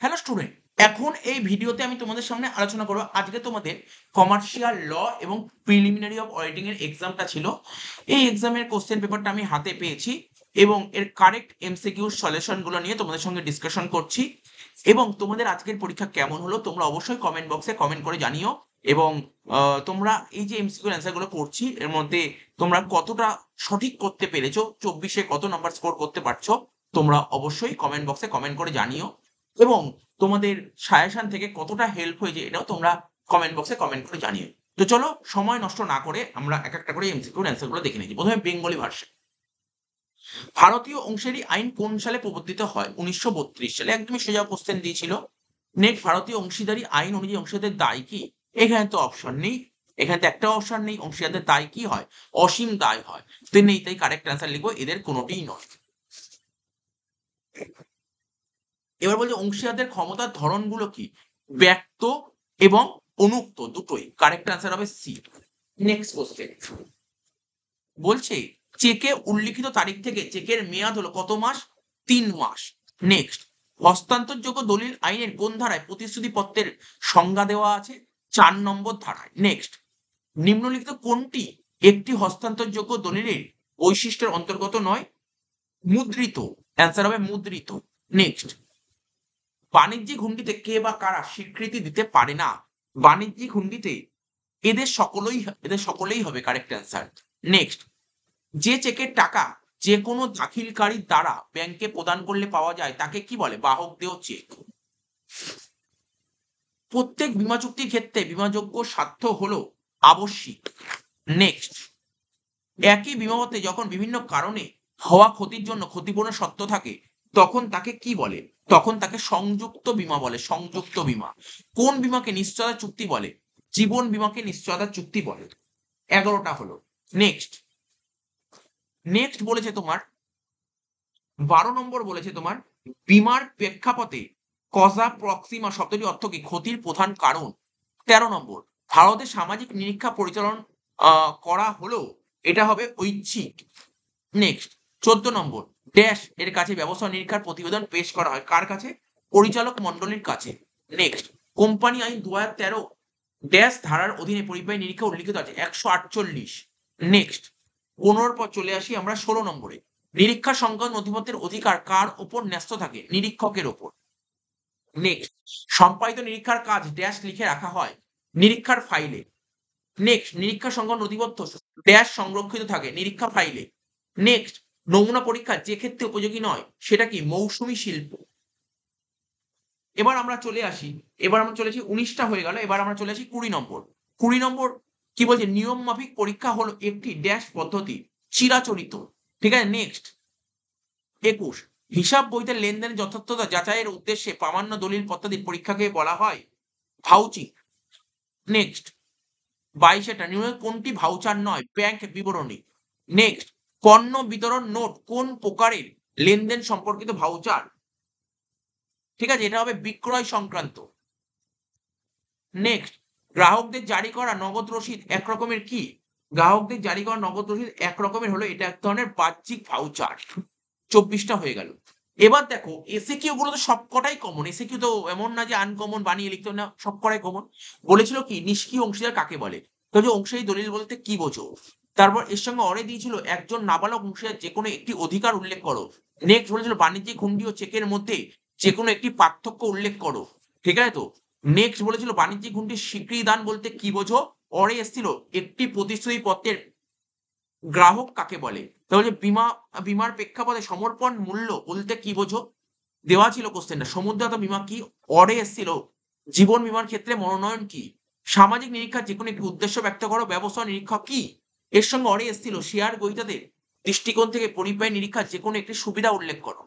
Hello student, এখন এই ভিডিওতে আমি তোমাদের সামনে আলোচনা করব। আজকে তোমাদের কমার্শিয়াল ল এবং প্রিলিমিনারি অফ অডিটিং এর এক্সামটা ছিল। এই এক্সামের কোশ্চেন পেপারটা আমি হাতে পেয়েছি এবং এর কারেক্ট এমসিকিউ সলিউশনগুলো নিয়ে তোমাদের সঙ্গে ডিসকাশন করছি। এবং তোমাদের আজকের পরীক্ষা কেমন হলো তোমরা অবশ্যই কমেন্ট বক্সে কমেন্ট করে জানিও। এবং তোমরা এই যে এমসিকিউ অ্যান্সারগুলো করছি এর মধ্যে তোমরা কতটা সঠিক করতে পেরেছো, 24-এ কত নাম্বার স্কোর করতে পারছো, তোমরা অবশ্যই কমেন্ট বক্সে কমেন্ট করে জানিও। এবং তোমাদের সাজেশন থেকে কতটা হেল্প হয়েছে এটাও তোমরা কমেন্ট বক্সে কমেন্ট করে জানিও। তো চলো সময় নষ্ট না করে আমরা এক একটা করে এমসিকিউ অ্যান্সার গুলো দেখে নিচ্ছি। প্রথমে বেঙ্গলি ভার্সন। ভারতীয় অংশীদারি আইন কোন সালে প্রবর্তিত হয়? 1932 সালে। একদমই সোজা কোশ্চেন দিয়েছিল। নেক্সট, ভারতীয় অংশীদারি আইন অনুযায়ী অংশীদারদের দায় কি? এখানে তো অপশন নেই, এখানে তো একটা অপশন নেই। অংশীদারদের দায় কি হয়? অসীম দায় হয়। তো নেই, তাই কারেক্ট অ্যান্সার লিখবো এদের কোনোটিই নয়। এবার বলছে অংশীদারদের ক্ষমতার ধরনগুলো কি? ব্যক্ত এবং অনুক্ত দুটোই। কারেক্ট অ্যান্সার হবে সি। নেক্সট কোশ্চেন বলছে চেকে উল্লিখিত তারিখ থেকে চেকের মেয়াদ হলো কত মাস? 3 মাস। নেক্সট, হস্তান্তরযোগ্য দলিল আইনের কোন ধারায় প্রতিশ্রুতি পত্রের সংজ্ঞা দেওয়া আছে? 4 নম্বর ধারায়। নেক্সট, নিম্নলিখিত কোনটি একটি হস্তান্তরযোগ্য দলিলের বৈশিষ্ট্যের অন্তর্গত নয়? মুদ্রিত। অ্যান্সার হবে মুদ্রিত। নেক্সট, বাণিজ্যিক হুন্ডিতে কে বা কারা স্বীকৃতি দিতে পারে না? বাণিজ্যিক হুন্ডিতে এদের সকলেই হবে কারেক্ট অ্যান্সার। নেক্সট, যে চেকের টাকা যে কোনো দাখিলকারীর দ্বারা ব্যাংকে প্রদান করলে পাওয়া যায় তাকে কি বলে? বাহক দেয় চেক। প্রত্যেক বীমা চুক্তির ক্ষেত্রে বীমাযোগ্য স্বার্থ হলো আবশ্যিক। নেক্সট, একই বীমাপত্রে যখন বিভিন্ন কারণে হওয়া ক্ষতির জন্য ক্ষতিপূরণ শর্ত থাকে তখন তাকে কি বলে? তখন তাকে সংযুক্ত বীমা বলে। সংযুক্ত বীমা। কোন বীমাকে নিশ্চয়তা চুক্তি বলে? জীবন বীমাকে নিশ্চয়তা চুক্তি বলে। 11টা হলো। নেক্সট নেক্সট বলেছে তোমার 12 নম্বর বলেছে তোমার বীমার প্রেক্ষাপটে কজা প্রক্সিমা শব্দটি অর্থ কি? ক্ষতির প্রধান কারণ। 13 নম্বর, ভারতে সামাজিক নিরীক্ষা পরিচালন করা হলো এটা হবে ঐচ্ছিক। নেক্সট, 14 নম্বর, ড্যাশ এর কাছে ব্যবস্থা নিরীক্ষার প্রতিবেদন পেশ করা হয় কার কাছে? পরিচালক মন্ডলীর কাছে। নেক্সট, কোম্পানি আইন 2013 ড্যাশ ধারার অধীনে পরিবাহী নিরীক্ষা উল্লিখিত আছে 148। নেক্সট, 15 পর চলে আসি আমরা 16 নম্বরে। নিরীক্ষা সংক্রান্ত নথিপত্রের অধিকার কার ওপর ন্যস্ত থাকে? নিরীক্ষকের ওপর। নেক্সট, সম্পাদিত নিরীক্ষার কাজ ড্যাশ লিখে রাখা হয়? নিরীক্ষার ফাইলে। নেক্সট, নিরীক্ষা সংক্রান্ত নথিপত্র ড্যাশ সংরক্ষিত থাকে? নিরীক্ষা ফাইলে। নেক্সট, নমুনা পরীক্ষা যে ক্ষেত্রে উপযোগী নয় সেটা কি? মৌসুমী শিল্প। এবার আমরা চলে আসি, এবার আমরা চলেছি 19টা হয়ে গেল। এবার আমরা চলে আসি 20 নম্বর। 20 নম্বর কি বলছে? নিয়ম মাফিক পরীক্ষা হলো একটি ড্যাশ পদ্ধতি চিরাচরিত। ঠিক আছে। নেক্সট, 21, হিসাব বইতে লেনদেনের যথার্থতা যাচাইয়ের উদ্দেশ্যে প্রামাণ্য দলিল পত্রাদির পরীক্ষাকে বলা হয় ভাউচিং। নেক্সট, 22টা নিম্নের কোনটি ভাউচার নয়? ব্যাংক বিবরণী। নেক্সট, পণ্য বিতরণ নোট কোন প্রকারের লেনদেন সম্পর্কিত ভাউচার? ঠিক আছে, এটা হবে বিক্রয় সংক্রান্ত। নেক্সট, গ্রাহকদের জারি করা নগদ রসিদ এক রকমের কি? গ্রাহকদের জারি করা নগদ রসিদ এক রকমের হলো এটা এক ধরনের বাহ্যিক ভাউচার। 24টা হয়ে গেল। এবার দেখো এসএকিউ গুলো তো সবকটাই কমন। এসএকিউ তো এমন না যে আনকমন বানিয়ে লিখতে হবে না, সবকটাই কমন। বলেছিল কি নিষ্ক্রিয় অংশীদার কাকে বলে? তো যে অংশীদারি দলিল বলতে কি বোঝো? তারপর এর সঙ্গে অরে দিয়েছিল একজন নাবালক অংশীদার যে কোনো একটি অধিকার উল্লেখ করো। নেক্সট বলেছিল বাণিজ্যিক হুন্ডি ও চেকের মধ্যে যে কোনো একটি পার্থক্য উল্লেখ করো। ঠিক আছে তো। নেক্সট বলেছিল বাণিজ্যিক হুন্ডির স্বীকৃতি দান বলতে কি বোঝো? অরে এসেছিল একটি প্রতিশ্রুতি পত্রের গ্রাহক কাকে বলে? তাহলে বীমার প্রেক্ষাপটে সমর্পণ মূল্য বলতে কি বোঝো? দেওয়া ছিল কোশ্চেনটা। সমুদ্রগত বীমা কি? অরে এসেছিল জীবন বীমার ক্ষেত্রে মনোনয়ন কি? সামাজিক নিরীক্ষার যে কোনো একটি উদ্দেশ্য ব্যক্ত করো। ব্যবস্থা নিরীক্ষক কি? এর সঙ্গে অরে এসেছিল শেয়ার গ্রহীতাদের দৃষ্টিকোণ থেকে পরিবাহী নিরীক্ষার যে কোনো একটি সুবিধা উল্লেখ করো।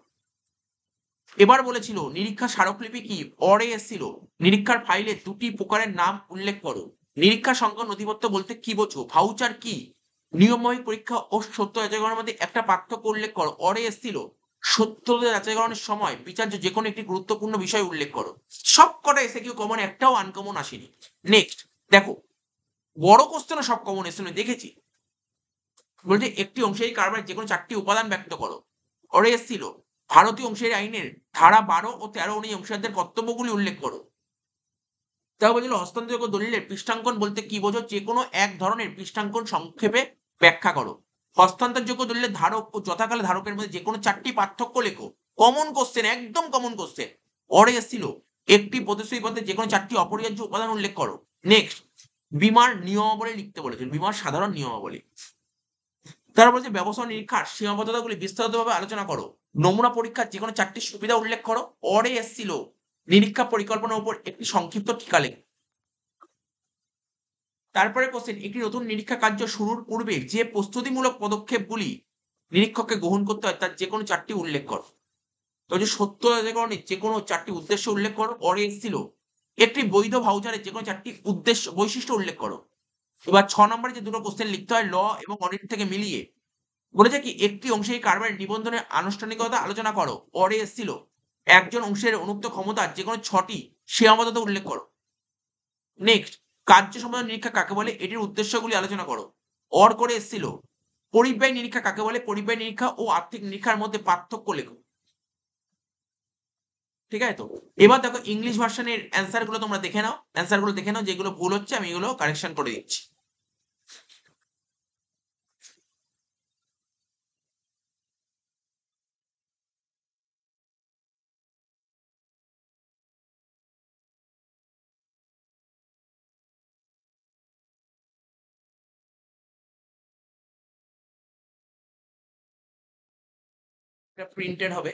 এবার বলেছিল নিরীক্ষা স্মারকলিপি কি? অরে এসেছিল নিরীক্ষার ফাইলে দুটি প্রকারের নাম উল্লেখ করো। নিরীক্ষা সংক্রান্ত নথিপত্র বলতে কি বোঝো? ভাউচার কি? নিয়মমাফিক পরীক্ষা ও সত্য যাচাইকরণের মধ্যে একটা পার্থক্য উল্লেখ করো। অরে এসেছিল সত্যতা যাচাইকরণের সময় বিচার্য যে কোনো একটি গুরুত্বপূর্ণ বিষয় উল্লেখ করো। সব কটা এসে কেউ কমন, একটাও আনকমন আসেনি। নেক্সট দেখো, বড় কোশ্চেনও সব কমন এসে দেখেছি। বলছে একটি অংশীদারি কারবারের যে কোনো 4টি উপাদান ব্যক্ত করো। অরে এসেছিল ভারতীয় অংশীদারি আইনের ধারা 12 ও 13 অনুযায়ী অংশীদারদের কর্তব্যগুলি উল্লেখ করো। তারপর বলছিল হস্তান্তরযোগ্য দলিলের পৃষ্ঠাঙ্কন বলতে কি বোঝো? যে কোনো এক ধরনের পৃষ্ঠাঙ্কন সংক্ষেপে ব্যাখ্যা করো। হস্তান্তরযোগ্য দলিলের ধারক ও যথাকালে ধারকের মধ্যে যে কোনো 4টি পার্থক্য লেখো। কমন কোশ্চেন, একদম কমন কোশ্চেন, পরে এসেছিল। একটি প্রতিশ্রুতিপত্রে যে কোনো 4টি অপরিহার্য উপাদান উল্লেখ করো। নেক্সট, বীমার নিয়মাবলী লিখতে বলেছেন, বীমার সাধারণ নিয়মাবলী। তারপর যে ব্যবস্থা নিরীক্ষার সীমাবদ্ধতাগুলি বিস্তারিতভাবে আলোচনা করো। নমুনা পরীক্ষার যে কোনো 4টি সুবিধা উল্লেখ করো। পরে এসেছিল নিরীক্ষা পরিকল্পনার উপর একটি সংক্ষিপ্ত টিকা লেখো। তারপরে কোশ্চেন, একটি নতুন নিরীক্ষা কার্য শুরুর পূর্বে যে প্রস্তুতিমূলক পদক্ষেপগুলি নিরীক্ষককে গ্রহণ করতে হয় তার যে কোনো 4টি উল্লেখ করো। তো যে সত্য যাচাইকরণের যে কোনো 4টি উদ্দেশ্য উল্লেখ করো। পরে এসেছিল একটি বৈধ ভাউচারের যে কোনো 4টি উদ্দেশ্য বৈশিষ্ট্য উল্লেখ করো। এবার 6 নম্বরে যে দুটো কোশ্চেন লিখতে হয় ল এবং অডিট থেকে মিলিয়ে, বলেছে কি একটি অংশীদারি কারবারের নিবন্ধনের আনুষ্ঠানিকতা আলোচনা করো। পরে এসেছিল একজন অংশীদারের অনুক্ত ক্ষমতার যে কোনো 6টি সীমাবদ্ধতা উল্লেখ করো। নেক্সট, কার্য সম্পাদন নিরীক্ষা কাকে বলে, এটির উদ্দেশ্যগুলি আলোচনা করো। অর করে এসেছিল পরিব্যয় নিরীক্ষা কাকে বলে, পরিব্যয় নিরীক্ষা ও আর্থিক নিরীক্ষার মধ্যে পার্থক্য লেখো। ঠিক আছে? তো এবার দেখো ইংলিশ ভার্সনের অ্যান্সার গুলো তোমরা দেখে নাও, অ্যান্সার গুলো দেখে নাও, যেগুলো ভুল হচ্ছে আমি এগুলো কারেকশন করে দিচ্ছি। এটা প্রিন্টেড হবে।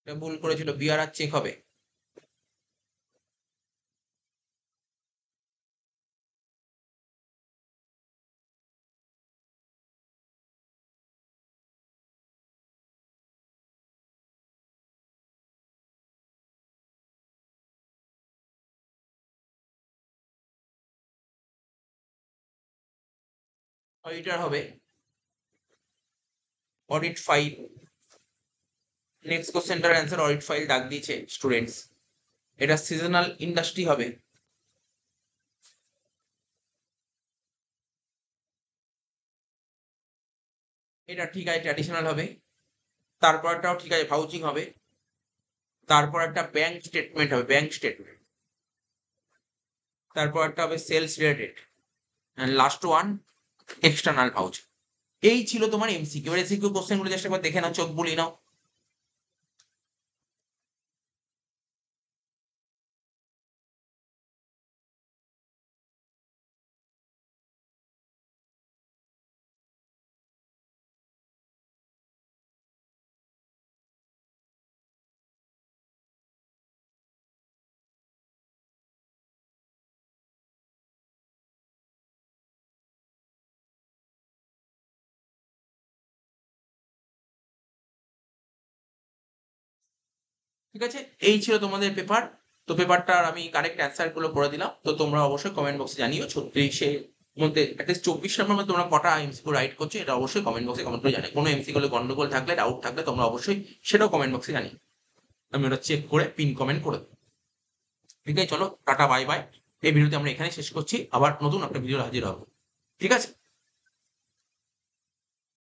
এটা ভুল করেছিল, বিআরআর চেক হবে। অডিটর হবে, অডিট ফাইল। নেক্সট কোশ্চেনটার অ্যান্সার অডিট ফাইল দাগ দিয়েছে স্টুডেন্টস। এটা সিজনাল ইন্ডাস্ট্রি হবে। এটা ঠিক আছে, ট্র্যাডিশনাল হবে। তারপরটাও ঠিক আছে, ভাউচিং হবে। তারপর একটা ব্যাংক স্টেটমেন্ট হবে, ব্যাংক স্টেটমেন্ট। তারপর একটা হবে sales related, and last one external voucher. এই ছিল তোমার এমসিকিউ। এবার এমসিকিউ কোশ্চেন গুলো জাস্ট একবার দেখে নাও, চোখ বুলিয়ে নাও। ঠিক আছে, এই ছিল তোমাদের পেপার। তো পেপারটার আমি কারেক্ট অ্যান্সার গুলো করে দিলাম। তো তোমরা অবশ্যই কমেন্ট বক্সে জানিও 36-এর মধ্যে অ্যাটলিস্ট 24 নম্বর মধ্যে তোমরা কটা এমসিকিউ রাইট করছো, এটা অবশ্যই কমেন্ট বক্সে কমেন্ট করে জানিও। কোনো এমসিকিউ গন্ডগোল থাকলে, ডাউট থাকলে তোমরা অবশ্যই সেটাও কমেন্ট বক্সে জানিও। আমি ওটা চেক করে পিন কমেন্ট করে দেবো। ঠিক আছে, চলো টাটা বাই বাই। এই ভিডিওতে আমরা এখানে শেষ করছি, আবার নতুন একটা ভিডিও হাজির হবো। ঠিক আছে।